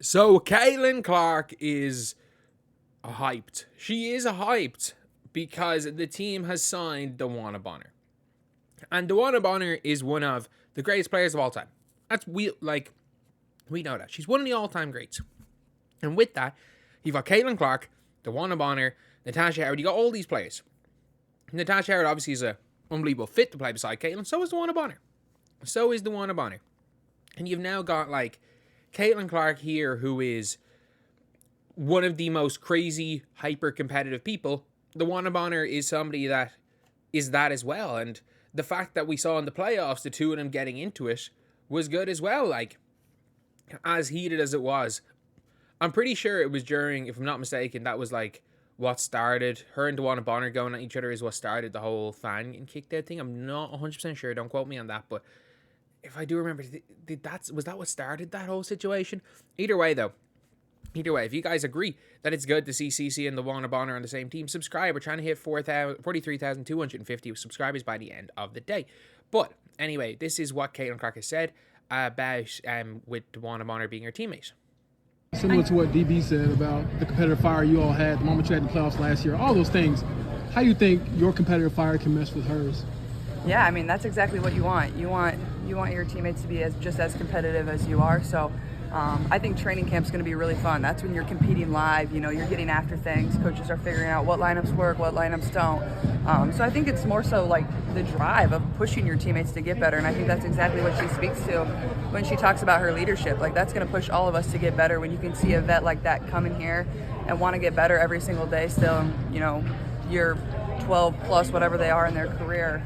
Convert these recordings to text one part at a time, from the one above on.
So Caitlin Clark is hyped. She is hyped because the team has signed DeWanna Bonner. And DeWanna Bonner is one of the greatest players of all time. We know that. She's one of the all-time greats. And with that, you've got Caitlin Clark, DeWanna Bonner, Natasha Howard. You got all these players. Natasha Howard obviously is an unbelievable fit to play beside Caitlin. So is DeWanna Bonner. And you've now got Caitlin Clark here, who is one of the most crazy, hyper-competitive people. DeWanna Bonner is somebody that is that as well. And the fact that we saw in the playoffs, the two of them getting into it, was good as well. As heated as it was, I'm pretty sure it was during, if I'm not mistaken, that was what started, her and DeWanna Bonner going at each other is what started the whole fan getting kicked out thing. I'm not 100% sure, don't quote me on that, but if I do remember, was that what started that whole situation? Either way, if you guys agree that it's good to see CC and DeWanna Bonner on the same team, subscribe. We're trying to hit 43,250 subscribers by the end of the day. But anyway, this is what Caitlin Clark has said about with DeWanna Bonner being her teammate. Similar to what DB said about the competitive fire you all had the moment you had in the playoffs last year, all those things. How do you think your competitive fire can mesh with hers? Yeah, I mean, that's exactly what you want. You want your teammates to be just as competitive as you are. So I think training camp's going to be really fun. That's when you're competing live. You know, you're getting after things. Coaches are figuring out what lineups work, what lineups don't. So I think it's more so the drive of pushing your teammates to get better. And I think that's exactly what she speaks to when she talks about her leadership. That's going to push all of us to get better. When you can see a vet like that come in here and want to get better every single day still, you're 12 plus whatever they are in their career,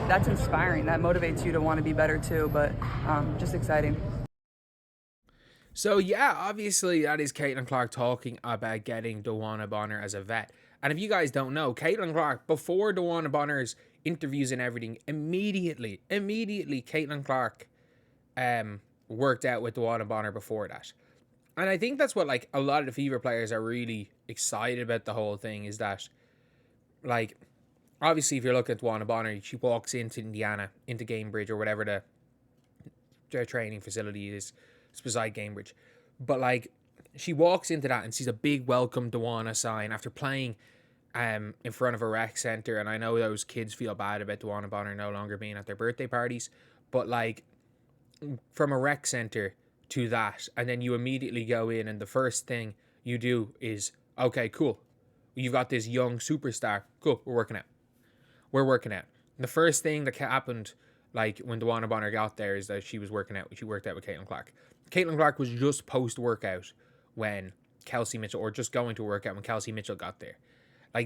that's inspiring. That motivates you to want to be better too, but just exciting. So yeah, obviously that is Caitlin Clark talking about getting DeWanna Bonner as a vet. And if you guys don't know, Caitlin Clark, before DeWanna Bonner's interviews and everything, immediately Caitlin Clark worked out with DeWanna Bonner before that. And I think that's what a lot of the Fever players are really excited about the whole thing, is that obviously if you're looking at DeWanna Bonner, she walks into Indiana, into Gamebridge or whatever their training facility is. It's beside Gamebridge. But she walks into that and sees a big welcome DeWanna sign after playing in front of a rec center. And I know those kids feel bad about DeWanna Bonner no longer being at their birthday parties. But from a rec center to that, and then you immediately go in and the first thing you do is, okay, cool. You've got this young superstar. Cool, we're working out. The first thing that happened when DeWanna Bonner got there is that she worked out with Caitlin Clark. Caitlin Clark was just post-workout when Kelsey Mitchell, or just going to work out when Kelsey Mitchell got there.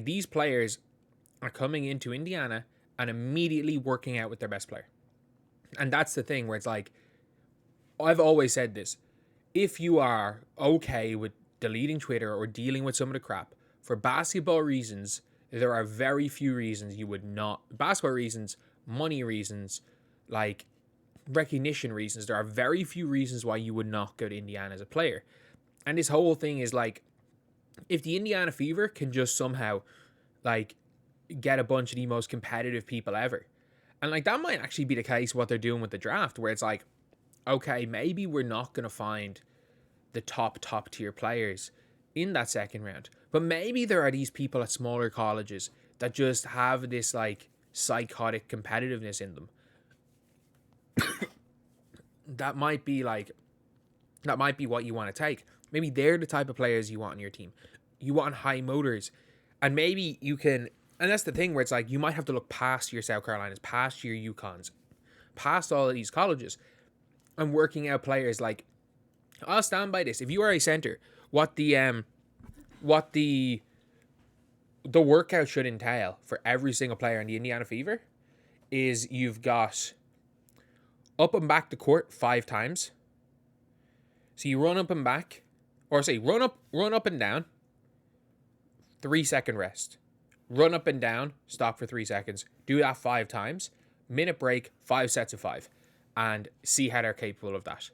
These players are coming into Indiana and immediately working out with their best player. And that's the thing where it's I've always said this. If you are okay with deleting Twitter or dealing with some of the crap, for basketball reasons, there are very few reasons you would not. Basketball reasons, money reasons, recognition reasons, there are very few reasons why you would not go to Indiana as a player. And this whole thing is if the Indiana Fever can just somehow get a bunch of the most competitive people ever, and that might actually be the case what they're doing with the draft, where it's okay, maybe we're not going to find the top tier players in that second round, but maybe there are these people at smaller colleges that just have this psychotic competitiveness in them. that might be what you want to take. Maybe they're the type of players you want on your team. You want high motors, and maybe you can. And that's the thing where it's you might have to look past your South Carolinas, past your UConns, past all of these colleges, and working out players. I'll stand by this. If you are a center, what the workout should entail for every single player in the Indiana Fever is you've got up and back the court 5 times. So you run up and back, or run up and down, 3-second rest. Run up and down, stop for 3 seconds. Do that 5 times. Minute break, 5 sets of 5. And see how they're capable of that.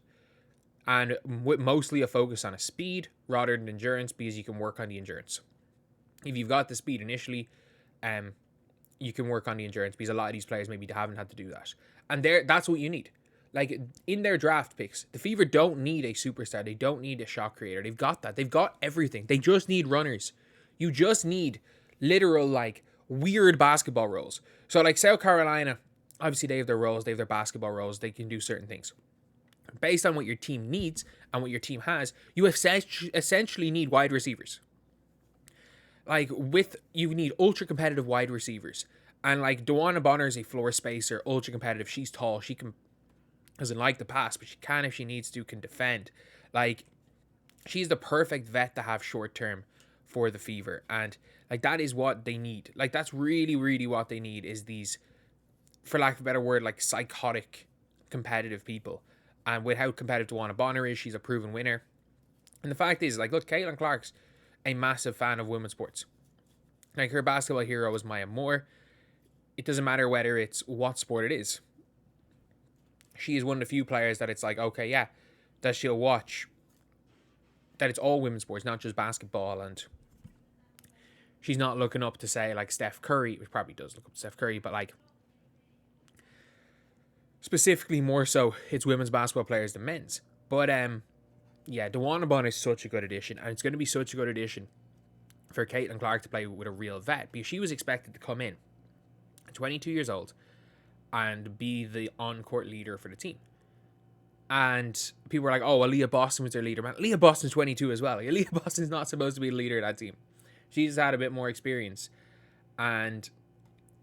And with mostly a focus on a speed rather than endurance, because you can work on the endurance. If you've got the speed initially, you can work on the endurance, because a lot of these players maybe haven't had to do that. And that's what you need. Like, in their draft picks, the Fever don't need a superstar. They don't need a shot creator. They've got that. They've got everything. They just need runners. You just need literal, like, weird basketball roles. So, like, South Carolina, obviously they have their roles. They have their basketball roles. They can do certain things. Based on what your team needs and what your team has, you essentially need wide receivers. Like, you need ultra competitive wide receivers. And, like, DeWanna Bonner is a floor spacer, ultra competitive. She's tall. She can, doesn't like the pass, but she can, if she needs to, can defend. Like, she's the perfect vet to have short term for the Fever. And, like, that is what they need. Like, that's really, really what they need, is these, for lack of a better word, like, psychotic competitive people. And with how competitive DeWanna Bonner is, she's a proven winner. And the fact is, like, look, Caitlin Clark's a massive fan of women's sports. Like, her basketball hero is Maya Moore. It doesn't matter whether it's what sport it is. She is one of the few players that it's like, okay, yeah, that she'll watch, that it's all women's sports, not just basketball. And she's not looking up to, say, like Steph Curry, which probably does look up to Steph Curry, but, like, specifically more so, it's women's basketball players than men's. But, yeah, DeWanna Bonner is such a good addition, and it's going to be such a good addition for Caitlin Clark to play with a real vet, because she was expected to come in, 22 years old, and be the on-court leader for the team. And people were like, oh, well, Leah Boston was their leader. Man, Leah Boston's 22 as well. Like, Leah Boston's not supposed to be the leader of that team. She's had a bit more experience. And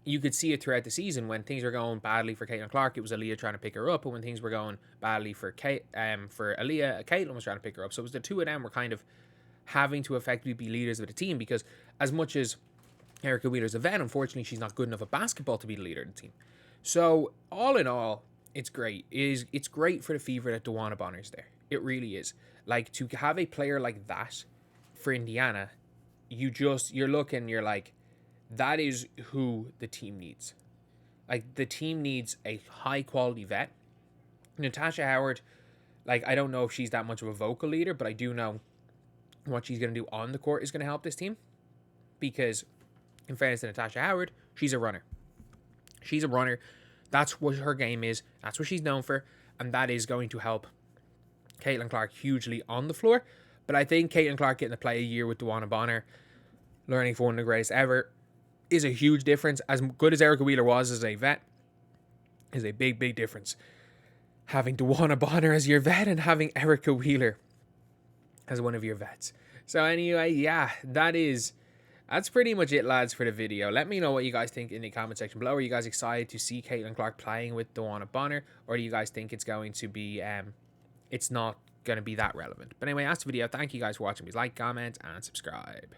you could see it throughout the season. When things were going badly for Caitlin Clark, it was Aaliyah trying to pick her up. And when things were going badly for Aaliyah, Caitlin was trying to pick her up. So it was the two of them were kind of having to effectively be leaders of the team, because as much as Erica Wheeler's a vet, unfortunately, she's not good enough at basketball to be the leader of the team. So all in all, it's great. It's great for the Fever that DeWanna Bonner's there. It really is. Like, to have a player like that for Indiana, you're looking, you're like, that is who the team needs. Like, the team needs a high quality vet. Natasha Howard, like, I don't know if she's that much of a vocal leader, but I do know what she's going to do on the court is going to help this team. Because, in fairness to Natasha Howard, she's a runner. She's a runner. That's what her game is. That's what she's known for. And that is going to help Caitlin Clark hugely on the floor. But I think Caitlin Clark getting to play a year with DeWanna Bonner, learning for one of the greatest ever, is a huge difference. As good as Erica Wheeler was as a vet, is a big, big difference. Having DeWanna Bonner as your vet and having Erica Wheeler as one of your vets. So anyway, yeah, that's pretty much it, lads, for the video. Let me know what you guys think in the comment section below. Are you guys excited to see Caitlin Clark playing with DeWanna Bonner? Or do you guys think it's going to be, it's not going to be that relevant? But anyway, that's the video. Thank you guys for watching. Please like, comment, and subscribe.